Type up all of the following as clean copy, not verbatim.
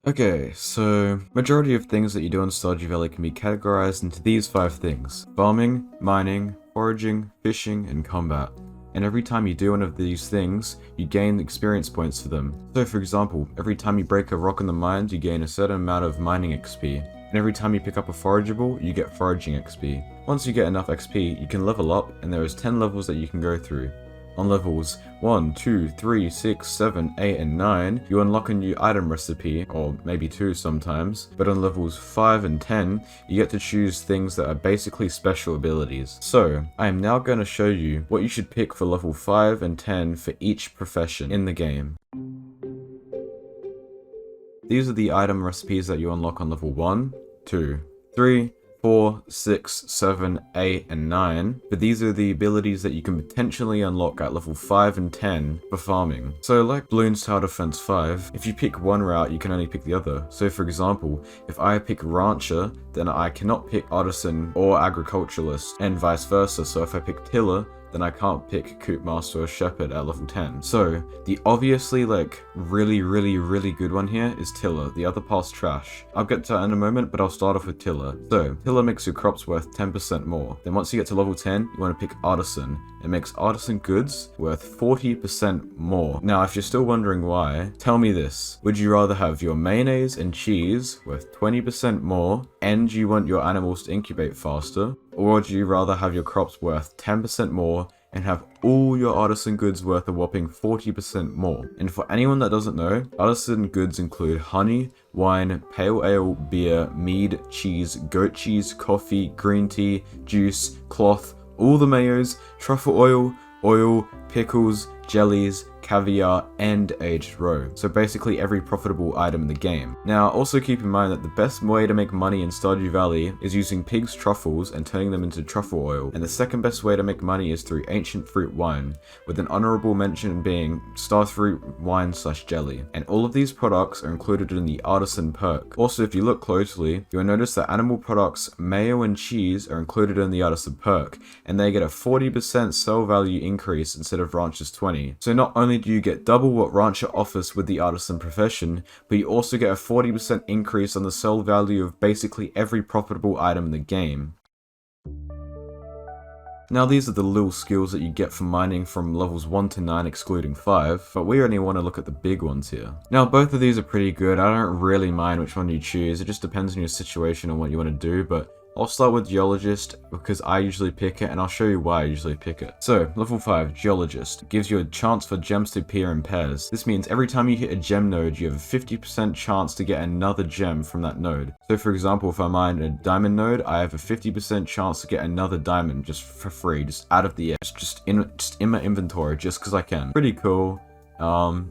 Okay, so majority of things that you do in Stardew Valley can be categorized into these 5 things: farming, mining, foraging, fishing, and combat. And every time you do one of these things, you gain experience points for them. So for example, every time you break a rock in the mines, you gain a certain amount of mining XP. And every time you pick up a forageable, you get foraging XP. Once you get enough XP, you can level up, and there is 10 levels that you can go through. On levels 1, 2, 3, 6, 7, 8, and 9, you unlock a new item recipe, or maybe 2 sometimes, but on levels 5 and 10, you get to choose things that are basically special abilities. So, I am now going to show you what you should pick for level 5 and 10 for each profession in the game. These are the item recipes that you unlock on level 1, 2, 3, 4, 6, 7, 8, and 9, but these are the abilities that you can potentially unlock at level 5 and 10 for farming. So like Bloons Tower Defense 5, if you pick one route, you can only pick the other. So for example, if I pick Rancher, then I cannot pick Artisan or Agriculturalist, and vice versa. So if I pick Tiller, then I can't pick Coop Master or Shepherd at level 10. So, the obviously really good one here is Tiller. The other part's trash. I'll get to that in a moment, but I'll start off with Tiller. So, Tiller makes your crops worth 10% more. Then once you get to level 10, you want to pick Artisan. It makes Artisan goods worth 40% more. Now, if you're still wondering why, tell me this. Would you rather have your mayonnaise and cheese worth 20% more, and you want your animals to incubate faster? Or would you rather have your crops worth 10% more and have all your artisan goods worth a whopping 40% more? And for anyone that doesn't know, artisan goods include honey, wine, pale ale, beer, mead, cheese, goat cheese, coffee, green tea, juice, cloth, all the mayos, truffle oil, pickles, jellies, caviar, and aged roe. So basically every profitable item in the game. Now also keep in mind that the best way to make money in Stardew Valley is using pig's truffles and turning them into truffle oil, and the second best way to make money is through ancient fruit wine, with an honorable mention being starfruit wine / jelly. And all of these products are included in the artisan perk. Also, if you look closely, you'll notice that animal products, mayo and cheese are included in the artisan perk, and they get a 40% sell value increase instead of Rancher's 20. So not only do you get double what Rancher offers with the artisan profession, but you also get a 40% increase on the sell value of basically every profitable item in the game. Now these are the little skills that you get from mining from levels 1 to 9 excluding 5, but we only want to look at the big ones here. Now both of these are pretty good. I don't really mind which one you choose, it just depends on your situation and what you want to do, but I'll start with Geologist because I usually pick it, and I'll show you why I usually pick it. So, level 5, Geologist, gives you a chance for gems to appear in pairs. This means every time you hit a gem node, you have a 50% chance to get another gem from that node. So for example, if I mine a diamond node, I have a 50% chance to get another diamond just for free, just out of the air, just in my inventory, just because I can. Pretty cool.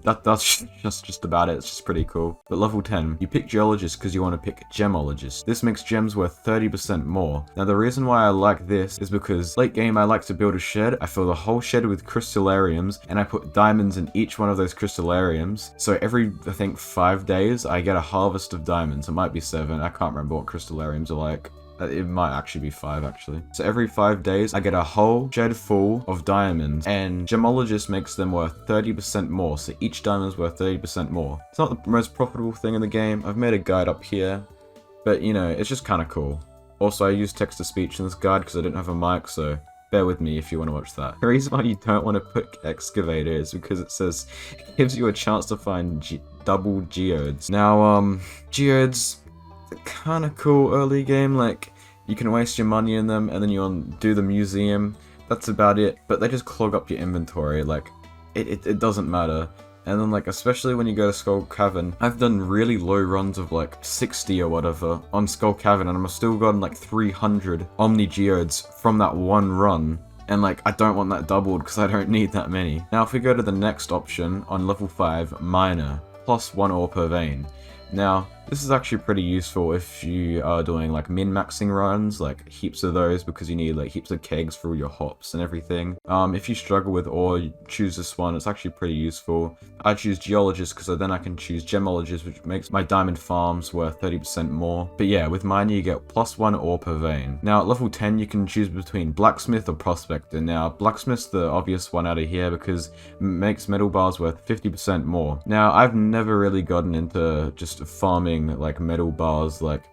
That's just about it. It's just pretty cool. But level 10, you pick Geologist because you want to pick Gemologist. This makes gems worth 30% more. Now the reason why I like this is because late game I like to build a shed. I fill the whole shed with crystallariums, and I put diamonds in each one of those crystallariums. So every, I think, 5 days I get a harvest of diamonds. It might be 7. I can't remember what crystallariums are like. It might actually be 5 actually. So every 5 days I get a whole shed full of diamonds, and Gemologist makes them worth 30% more, so each diamond is worth 30% more. It's not the most profitable thing in the game. I've made a guide up here, but you know, it's just kind of cool. Also I use text-to-speech in this guide because I didn't have a mic, so bear with me if you want to watch that. The reason why you don't want to put Excavator is because it says it gives you a chance to find double geodes. Now geodes, kind of cool early game, like you can waste your money in them and then you do the museum. That's about it, but they just clog up your inventory. Like it doesn't matter. And then like especially when you go to Skull Cavern, I've done really low runs of like 60 or whatever on Skull Cavern, and I've still gotten like 300 Omni Geodes from that one run. And like, I don't want that doubled because I don't need that many. Now if we go to the next option on level 5, Miner, plus 1 ore per vein. Now, this is actually pretty useful if you are doing like min-maxing runs, like heaps of those, because you need like heaps of kegs for all your hops and everything. If you struggle with ore, you choose this one. It's actually pretty useful. I choose Geologist because then I can choose Gemologist, which makes my diamond farms worth 30% more. But yeah, with Miner you get plus 1 ore per vein. Now at level 10 you can choose between Blacksmith or Prospector. Now Blacksmith's the obvious one out of here because it makes metal bars worth 50% more. Now I've never really gotten into just just farming like metal bars, like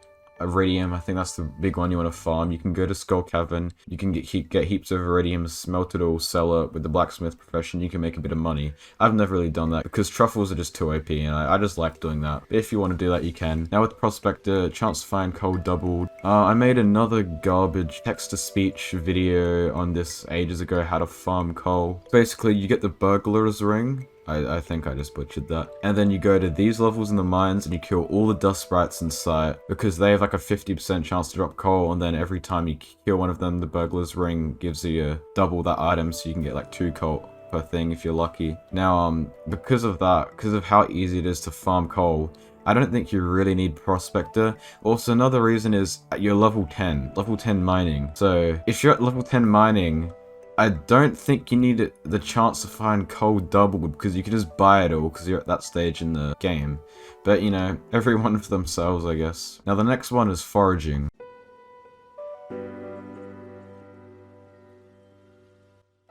iridium. I think that's the big one you want to farm. You can go to Skull Cavern, you can get heaps of iridium, smelt it all, sell it with the blacksmith profession, you can make a bit of money. I've never really done that because truffles are just too OP, and I just like doing that. But if you want to do that, you can. Now with Prospector, chance to find coal doubled. I made another garbage text-to-speech video on this ages ago, how to farm coal. Basically, you get the burglar's ring. I think I just butchered that. And then you go to these levels in the mines and you kill all the dust sprites in sight because they have like a 50% chance to drop coal, and then every time you kill one of them, the burglar's ring gives you double that item, so you can get like 2 coal per thing if you're lucky. Now, because of that, because of how easy it is to farm coal, I don't think you really need Prospector. Also, another reason is you're level 10 mining. So if you're at level 10 mining, I don't think you need the chance to find coal doubled because you can just buy it all because you're at that stage in the game. But you know, everyone for themselves, I guess. Now the next one is foraging.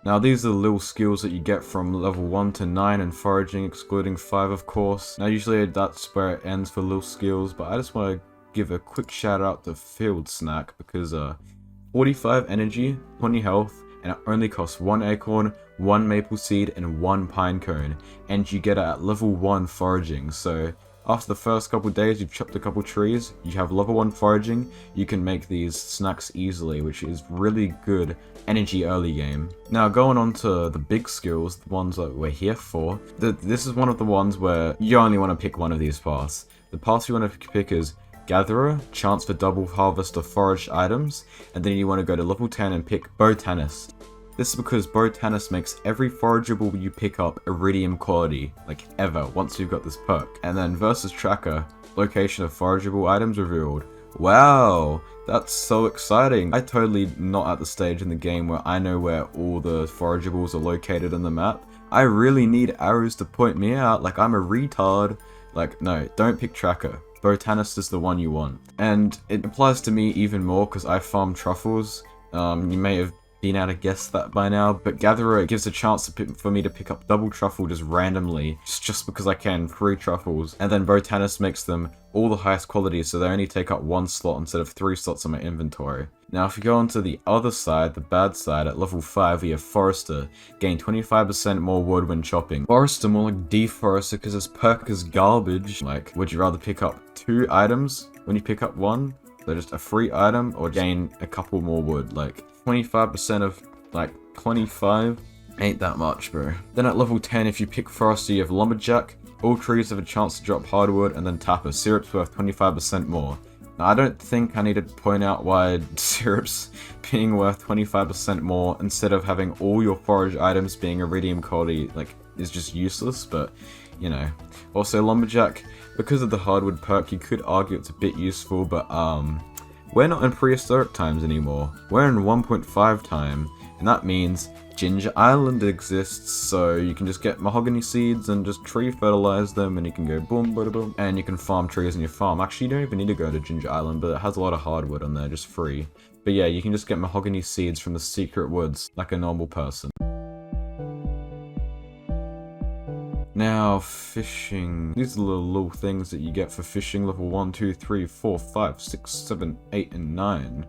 Now these are the little skills that you get from level 1 to 9 in foraging, excluding 5 of course. Now usually that's where it ends for little skills, but I just want to give a quick shout out to Field Snack because 45 energy, 20 health, and it only costs 1 acorn, 1 maple seed, and 1 pine cone, and you get it at level 1 foraging. So after the first couple days you've chopped a couple trees, you have level 1 foraging, you can make these snacks easily, which is really good energy early game. Now going on to the big skills, the ones that we're here for, this is one of the ones where you only want to pick one of these paths. The path you want to pick is Gatherer, chance for double harvest of foraged items, and then you want to go to level 10 and pick Botanist. This is because Botanist makes every forageable you pick up iridium quality, like ever, once you've got this perk. And then Versus Tracker, location of forageable items revealed. Wow, that's so exciting. I totally not at the stage in the game where I know where all the forageables are located on the map. I really need arrows to point me out, like I'm a retard. Like, no, don't pick Tracker. Botanist is the one you want. And it applies to me even more because I farm truffles. You may have been able to guess that by now, but Gatherer gives a chance for me to pick up double truffle just randomly, just because I can, 3 truffles. And then Botanist makes them all the highest quality, so they only take up 1 slot instead of 3 slots in my inventory. Now if you go onto the other side, the bad side, at level 5 we have Forester, gain 25% more wood when chopping. Forester more like Deforester because his perk is garbage. Like, would you rather pick up 2 items when you pick up 1? So just a free item, or gain a couple more wood? Like 25% of like 25 ain't that much, bro. Then at level 10 if you pick Forester you have Lumberjack, all trees have a chance to drop hardwood, and then Tapper, syrup's worth 25% more. Now, I don't think I need to point out why syrups being worth 25% more instead of having all your forage items being iridium quality, like, is just useless, but, you know. Also, Lumberjack, because of the hardwood perk, you could argue it's a bit useful, but, we're not in prehistoric times anymore. We're in 1.5 time, and that means Ginger Island exists, so you can just get mahogany seeds and just tree fertilize them, and you can go boom, bada boom, and you can farm trees in your farm. Actually, you don't even need to go to Ginger Island, but it has a lot of hardwood on there, just free. But yeah, you can just get mahogany seeds from the secret woods, like a normal person. Now, fishing. These are the little things that you get for fishing level 1, 2, 3, 4, 5, 6, 7, 8, and 9.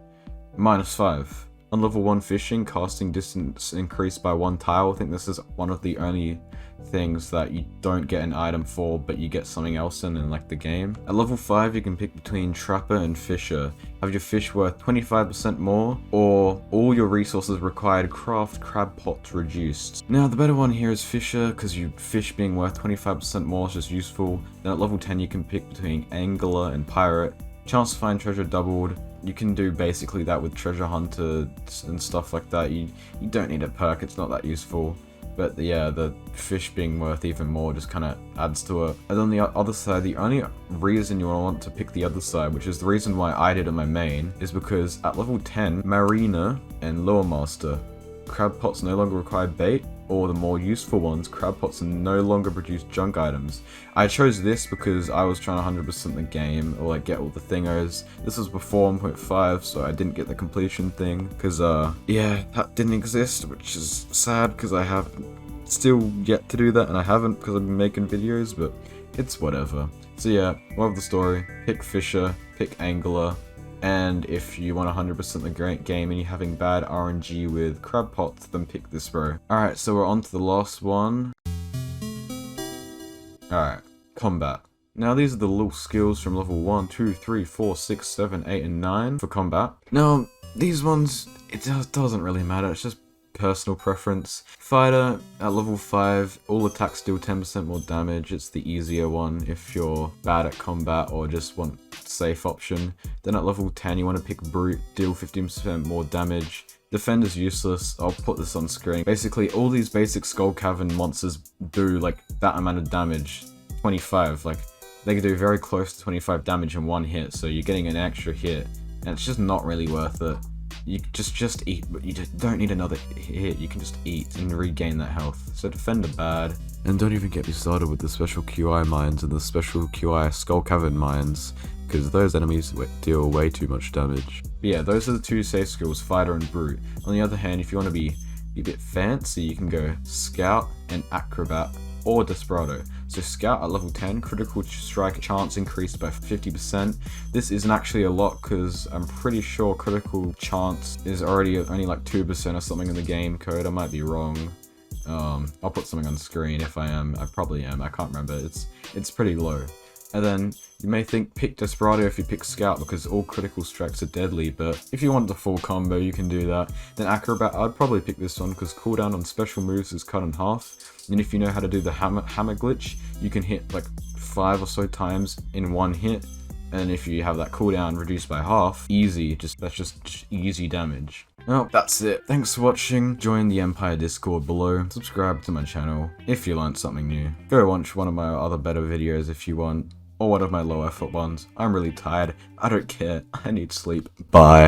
-5. On level 1 fishing, casting distance increased by 1 tile. I think this is one of the only things that you don't get an item for, but you get something else in like the game. At level 5, you can pick between Trapper and Fisher. Have your fish worth 25% more, or all your resources required craft crab pots reduced. Now, the better one here is Fisher, because your fish being worth 25% more is just useful. Then at level 10, you can pick between Angler and Pirate. Chance to find treasure doubled. You can do basically that with treasure hunter and stuff like that. You don't need a perk, it's not that useful. But yeah, the fish being worth even more just kind of adds to it. And on the other side, the only reason you want to pick the other side, which is the reason why I did in my main, is because at level 10, Marina and Lure Master, crab pots no longer require bait, or the more useful ones, crab pots no longer produce junk items. I chose this because I was trying to 100% the game, or like get all the thingos. This was before 1.5, so I didn't get the completion thing, because yeah, that didn't exist, which is sad, because I have still yet to do that, and I haven't because I've been making videos, but it's whatever. So yeah, moral of the story, pick Fisher, pick Angler, and if you want 100% the great game and you're having bad RNG with crab pots, then pick this bro. Alright, so we're on to the last one. Alright, combat. Now these are the little skills from level 1, 2, 3, 4, 6, 7, 8, and 9 for combat. Now, these ones, it doesn't really matter, it's just personal preference. Fighter, at level 5, all attacks deal 10% more damage. It's the easier one if you're bad at combat or just want safe option. Then at level 10, you want to pick Brute, deal 15% more damage. Defender's useless, I'll put this on screen. Basically, all these basic Skull Cavern monsters do like that amount of damage, 25, like they can do very close to 25 damage in one hit, so you're getting an extra hit, and it's just not really worth it. You just eat, but you just don't need another hit, you can just eat and regain that health. So Defender bad. And don't even get me started with the special QI mines and the special QI Skull Cavern mines, because those enemies deal way too much damage. But yeah, those are the two safe skills, Fighter and Brute. On the other hand, if you want to be a bit fancy, you can go Scout and Acrobat or Desperado. So Scout at level 10, critical strike chance increased by 50%. This isn't actually a lot because I'm pretty sure critical chance is already only like 2% or something in the game code. I might be wrong. I'll put something on the screen if I am. I probably am. I can't remember. It's pretty low. And then you may think pick Desperado if you pick Scout because all critical strikes are deadly, but if you want the full combo you can do that. Then Acrobat, I'd probably pick this one because cooldown on special moves is cut in half. And if you know how to do the hammer glitch, you can hit like 5 or so times in one hit. And if you have that cooldown reduced by half, easy, that's just easy damage. Well, that's it. Thanks for watching. Join the Empire Discord below. Subscribe to my channel if you learned something new. Go watch one of my other better videos if you want, or one of my low effort ones. I'm really tired. I don't care. I need sleep. Bye.